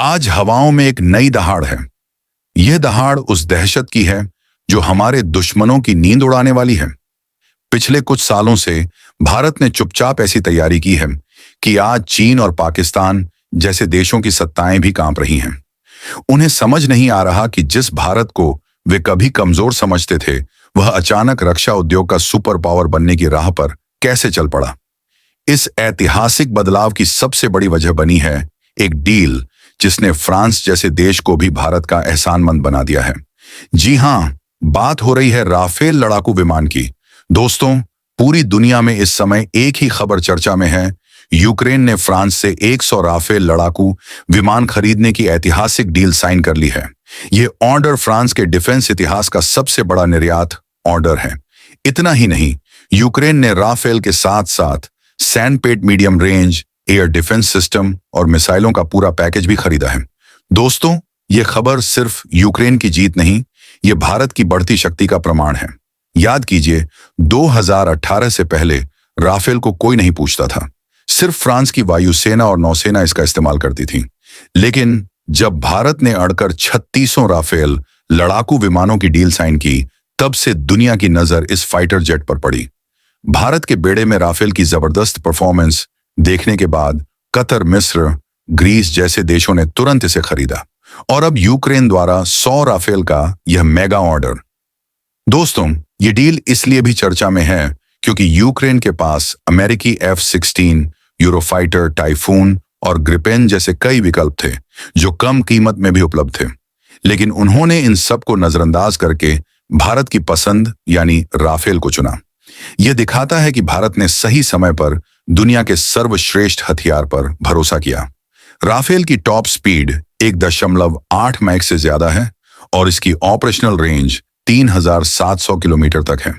आज हवाओं में एक नई दहाड़ है। यह दहाड़ उस दहशत की है जो हमारे दुश्मनों की नींद उड़ाने वाली है। पिछले कुछ सालों से भारत ने चुपचाप ऐसी तैयारी की है कि आज चीन और पाकिस्तान जैसे देशों की सत्ताएं भी कांप रही हैं। उन्हें समझ नहीं आ रहा कि जिस भारत को वे कभी कमजोर समझते थे, वह अचानक रक्षा उद्योग का सुपर पावर बनने की राह पर कैसे चल पड़ा। इस ऐतिहासिक बदलाव की सबसे बड़ी वजह बनी है एक डील जिसने फ्रांस जैसे देश को भी भारत का एहसानमंद बना दिया है। जी हां, बात हो रही है राफेल लड़ाकू विमान की। दोस्तों, पूरी दुनिया में इस समय एक ही खबर चर्चा में है। यूक्रेन ने फ्रांस से 100 राफेल लड़ाकू विमान खरीदने की ऐतिहासिक डील साइन कर ली है। यह ऑर्डर फ्रांस के डिफेंस इतिहास का सबसे बड़ा निर्यात ऑर्डर है। इतना ही नहीं, यूक्रेन ने राफेल के साथ साथ सैंडपेट medium range air defence system और मिसाइलों का पूरा पैकेज भी खरीदा है। दोस्तों, यह खबर सिर्फ यूक्रेन की जीत नहीं, यह भारत की बढ़ती शक्ति का प्रमाण है। याद कीजिए, 2018 से पहले राफेल को कोई नहीं पूछता था। सिर्फ फ्रांस की वायुसेना और नौसेना इसका इस्तेमाल करती थी। लेकिन जब भारत ने अड़कर 3600 राफेल लड़ाकू विमानों की डील साइन की, तब से दुनिया की नजर इस फाइटर जेट पर पड़ी। भारत के बेड़े में राफेल की जबरदस्त परफॉर्मेंस देखने के बाद कतर, मिस्र, ग्रीस जैसे देशों ने तुरंत इसे खरीदा और अब यूक्रेन द्वारा 100 राफेल का यह मेगा ऑर्डर। दोस्तों, ये डील इसलिए भी चर्चा में है क्योंकि यूक्रेन के पास अमेरिकी F-16, यूरोफाइटर, टाइफून और ग्रिपेन जैसे कई विकल्प थे जो कम कीमत में भी उपलब्ध थे। लेकिन उन्होंने इन सब को नजरअंदाज करके भारत की पसंद यानी राफेल को चुना। यह दिखाता है कि भारत ने सही समय पर दुनिया के सर्वश्रेष्ठ हथियार पर भरोसा किया। राफेल की टॉप स्पीड 1.8 मैक से ज्यादा है और इसकी ऑपरेशनल रेंज 3700 किलोमीटर तक है।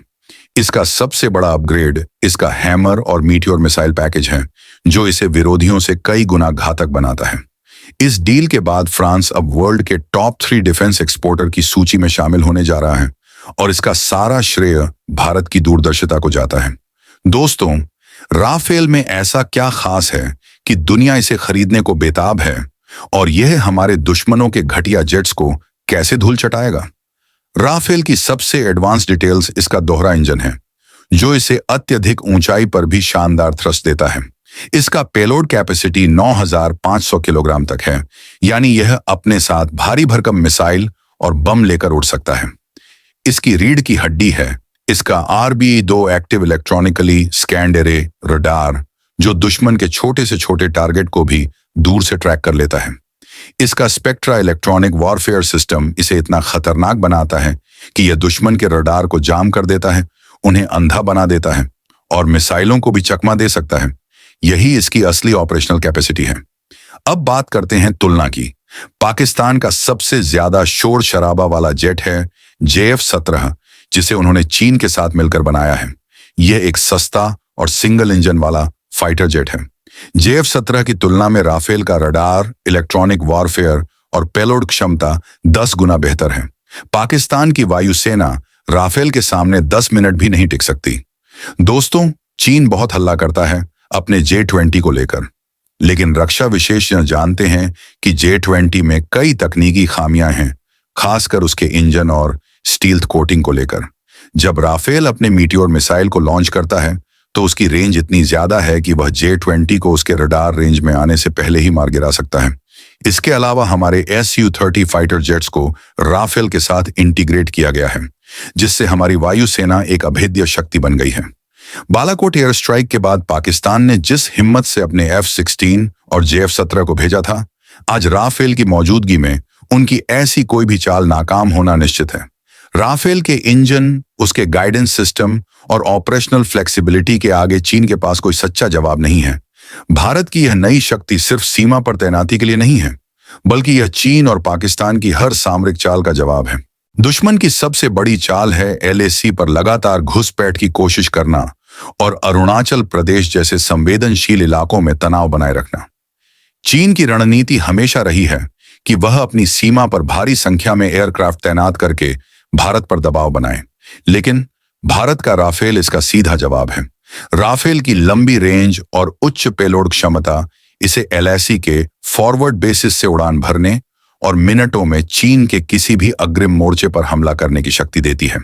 इसका सबसे बड़ा अपग्रेड इसका हैमर और मीटियोर मिसाइल पैकेज है, जो इसे विरोधियों से कई गुना घातक बनाता है। इस डील के बाद फ्रांस अब वर्ल्ड के टॉप 3 डिफेंस एक्सपोर्टर की सूची में शामिल होने जा रहा है और इसका सारा श्रेय भारत की दूरदर्शिता को जाता है। दोस्तों, राफेल में ऐसा क्या खास है कि दुनिया इसे खरीदने को बेताब है और यह हमारे दुश्मनों के घटिया जेट्स को कैसे धूल चटाएगा। राफेल की सबसे एडवांस डिटेल्स इसका दोहरा इंजन है, जो इसे अत्यधिक ऊंचाई पर भी शानदार थ्रस्ट देता है। इसका पेलोड कैपेसिटी 9500 किलोग्राम तक है, यानी यह अपने साथ भारी भरकम मिसाइल और बम लेकर उड़ सकता है। इसकी रीढ़ की हड्डी है इसका RBE-2 active electronically scanned array radar, जो दुश्मन के छोटे से छोटे टारगेट को भी दूर से ट्रैक कर लेता है। इसका स्पेक्ट्रा इलेक्ट्रॉनिक वॉरफेयर सिस्टम इसे इतना खतरनाक बनाता है कि यह दुश्मन के रडार को जाम कर देता है, उन्हें अंधा बना देता है और मिसाइलों को भी चकमा दे सकता है। यही इसकी असली ऑपरेशनल कैपेसिटी है। अब बात करते हैं तुलना की। पाकिस्तान का सबसे ज्यादा शोर शराबा वाला जेट है JF-17, जिसे उन्होंने चीन के साथ मिलकर बनाया है। यह एक सस्ता और सिंगल इंजन वाला फाइटर जेट है। JF-17 की तुलना में राफेल का रडार, इलेक्ट्रॉनिक वॉरफेयर और पेलोड क्षमता 10 गुना बेहतर है। पाकिस्तान की वायुसेना राफेल के सामने 10 मिनट भी नहीं टिक सकती। दोस्तों, चीन बहुत हल्ला करता है अपने J-20 को लेकर, लेकिन रक्षा विशेषज्ञ जानते हैं कि J-20 में कई तकनीकी खामियां हैं, खासकर उसके इंजन और स्टील्थ कोटिंग को लेकर। जब राफेल अपने मीटियोर मिसाइल को लॉन्च करता है तो उसकी रेंज इतनी ज्यादा है कि वह J-20 को उसके रडार रेंज में आने से पहले ही मार गिरा सकता है। इसके अलावा हमारे Su-30 फाइटर जेट्स को राफेल के साथ इंटीग्रेट किया गया है, जिससे हमारी वायुसेना एक अभेद्य शक्ति बन गई है। बालाकोट एयर स्ट्राइक के बाद पाकिस्तान ने जिस हिम्मत से अपने F-16 और JF-17 को भेजा था, आज राफेल की मौजूदगी में उनकी ऐसी कोई भी चाल नाकाम होना निश्चित है। राफेल के इंजन, उसके गाइडेंस सिस्टम और ऑपरेशनल फ्लेक्सिबिलिटी के आगे चीन के पास कोई सच्चा जवाब नहीं है। भारत की यह नई शक्ति सिर्फ सीमा पर तैनाती के लिए नहीं है, बल्कि यह चीन और पाकिस्तान की हर सामरिक चाल का जवाब है। दुश्मन की सबसे बड़ी चाल है LAC पर लगातार घुसपैठ की कोशिश करना और अरुणाचल प्रदेश जैसे संवेदनशील इलाकों में तनाव बनाए रखना। चीन की रणनीति हमेशा रही है कि वह अपनी सीमा पर भारी संख्या में एयरक्राफ्ट तैनात करके भारत पर दबाव बनाए, लेकिन भारत का राफेल इसका सीधा जवाब है। राफेल की लंबी रेंज और उच्च पेलोड क्षमता इसे LAC के फॉरवर्ड बेसिस से उड़ान भरने और मिनटों में चीन के किसी भी अग्रिम मोर्चे पर हमला करने की शक्ति देती है।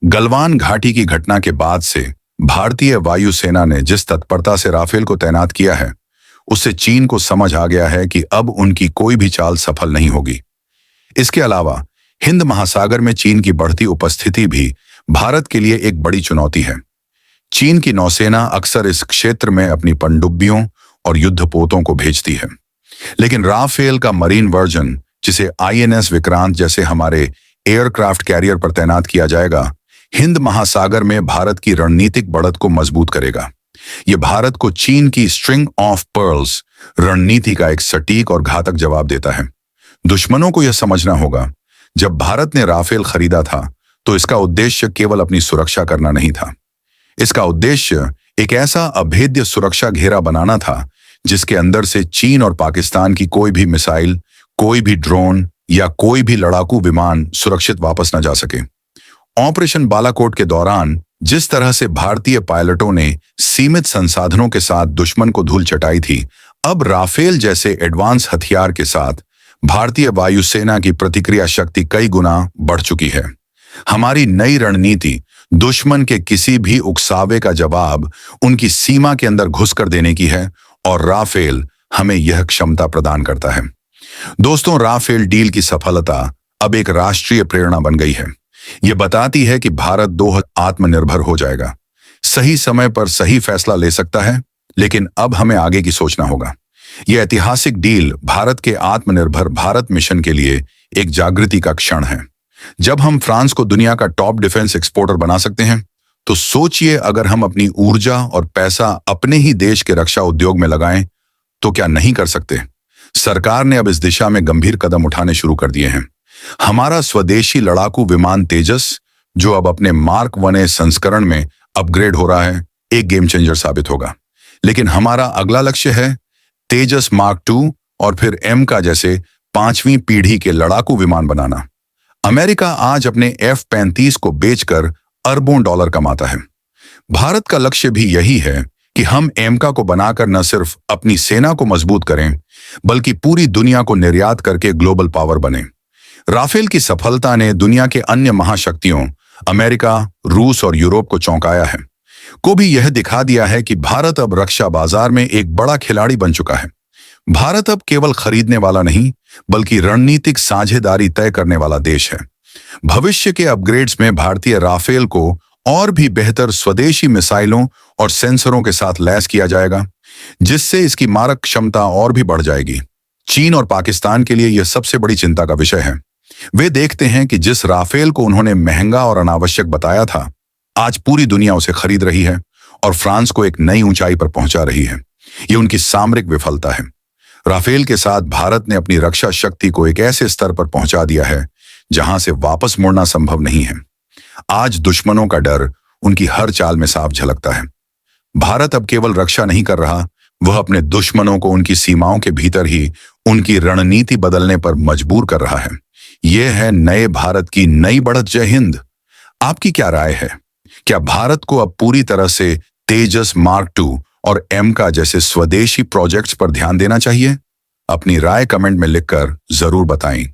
गलवान घाटी की घटना के बाद से भारतीय वायुसेना ने जिस तत्परता से राफेल को तैनात किया है, उससे चीन को समझ आ गया है कि अब उनकी कोई भी चाल सफल नहीं होगी। इसके अलावा हिंद महासागर में चीन की बढ़ती उपस्थिति भी भारत के लिए एक बड़ी चुनौती है। चीन की नौसेना अक्सर इस क्षेत्र में अपनी पनडुब्बियों और युद्धपोतों को भेजती है, लेकिन राफेल का मरीन वर्जन, जिसे INS विक्रांत जैसे हमारे एयरक्राफ्ट कैरियर पर तैनात किया जाएगा, हिंद महासागर में भारत की रणनीतिक बढ़त को मजबूत करेगा। यह भारत को चीन की स्ट्रिंग ऑफ पर्ल्स रणनीति का एक सटीक और घातक जवाब देता है। दुश्मनों को यह समझना होगा, जब भारत ने राफेल खरीदा था तो इसका उद्देश्य केवल अपनी सुरक्षा करना नहीं था। इसका उद्देश्य एक ऐसा अभेद्य सुरक्षा घेरा बनाना था जिसके अंदर से चीन और पाकिस्तान की कोई भी मिसाइल, कोई भी ड्रोन या कोई भी लड़ाकू विमान सुरक्षित वापस न जा सके। ऑपरेशन बालाकोट के दौरान जिस तरह से भारतीय पायलटों ने सीमित संसाधनों के साथ दुश्मन को धूल चटाई थी, अब राफेल जैसे एडवांस हथियार के साथ भारतीय वायुसेना की प्रतिक्रिया शक्ति कई गुना बढ़ चुकी है। हमारी नई रणनीति दुश्मन के किसी भी उकसावे का जवाब उनकी सीमा के अंदर घुसकर देने की है और राफेल हमें यह क्षमता प्रदान करता है। दोस्तों, राफेल डील की सफलता अब एक राष्ट्रीय प्रेरणा बन गई है। यह बताती है कि भारत आत्मनिर्भर हो जाएगा, सही समय पर सही फैसला ले सकता है, लेकिन अब हमें आगे की सोचना होगा। यह ऐतिहासिक डील भारत के आत्मनिर्भर भारत मिशन के लिए एक जागृति का क्षण है। जब हम फ्रांस को दुनिया का टॉप डिफेंस एक्सपोर्टर बना सकते हैं, तो सोचिए अगर हम अपनी ऊर्जा और पैसा अपने ही देश के रक्षा उद्योग में लगाएं तो क्या नहीं कर सकते। सरकार ने अब इस दिशा में गंभीर कदम उठाने शुरू कर दिए हैं। हमारा स्वदेशी लड़ाकू विमान तेजस, जो अब अपने मार्क 1A संस्करण में अपग्रेड हो रहा है, एक गेम चेंजर साबित होगा। लेकिन हमारा अगला लक्ष्य है तेजस मार्क 2 और फिर M का जैसे 5वीं पीढ़ी के लड़ाकू विमान बनाना। अमेरिका आज अपने F-35 को बेचकर अरबों डॉलर कमाता है। भारत का लक्ष्य भी यही है कि हम एमका को बनाकर न सिर्फ अपनी सेना को मजबूत करें, बल्कि पूरी दुनिया को निर्यात करके ग्लोबल पावर बने। राफेल की सफलता ने दुनिया के अन्य महाशक्तियों अमेरिका, रूस और यूरोप को चौंकाया है, को भी यह दिखा दिया है कि भारत अब रक्षा बाजार में एक बड़ा खिलाड़ी बन चुका है। भारत अब केवल खरीदने वाला नहीं, बल्कि रणनीतिक साझेदारी तय करने वाला देश है। भविष्य के अपग्रेड्स में भारतीय राफेल को और भी बेहतर स्वदेशी मिसाइलों और सेंसरों के साथ लैस किया जाएगा, जिससे इसकी मारक क्षमता और भी बढ़ जाएगी। चीन और पाकिस्तान के लिए यह सबसे बड़ी चिंता का विषय है। वे देखते हैं कि जिस राफेल को उन्होंने महंगा और अनावश्यक बताया था, आज पूरी दुनिया उसे खरीद रही है और फ्रांस को एक नई ऊंचाई पर पहुंचा रही है। ये उनकी सामरिक विफलता है। राफेल के साथ भारत ने अपनी रक्षा शक्ति को एक ऐसे स्तर पर पहुंचा दिया है जहां से वापस मुड़ना संभव नहीं है। आज दुश्मनों का डर उनकी हर चाल में साफ झलकता है। भारत अब केवल रक्षा नहीं कर रहा, वह अपने दुश्मनों को उनकी सीमाओं के भीतर ही उनकी रणनीति बदलने पर मजबूर कर रहा है। यह है नए भारत की नई बढ़त। जय हिंद। आपकी क्या राय है? क्या भारत को अब पूरी तरह से तेजस मार्क 2 और एमका जैसे स्वदेशी प्रोजेक्ट्स पर ध्यान देना चाहिए? अपनी राय कमेंट में लिखकर जरूर बताएं।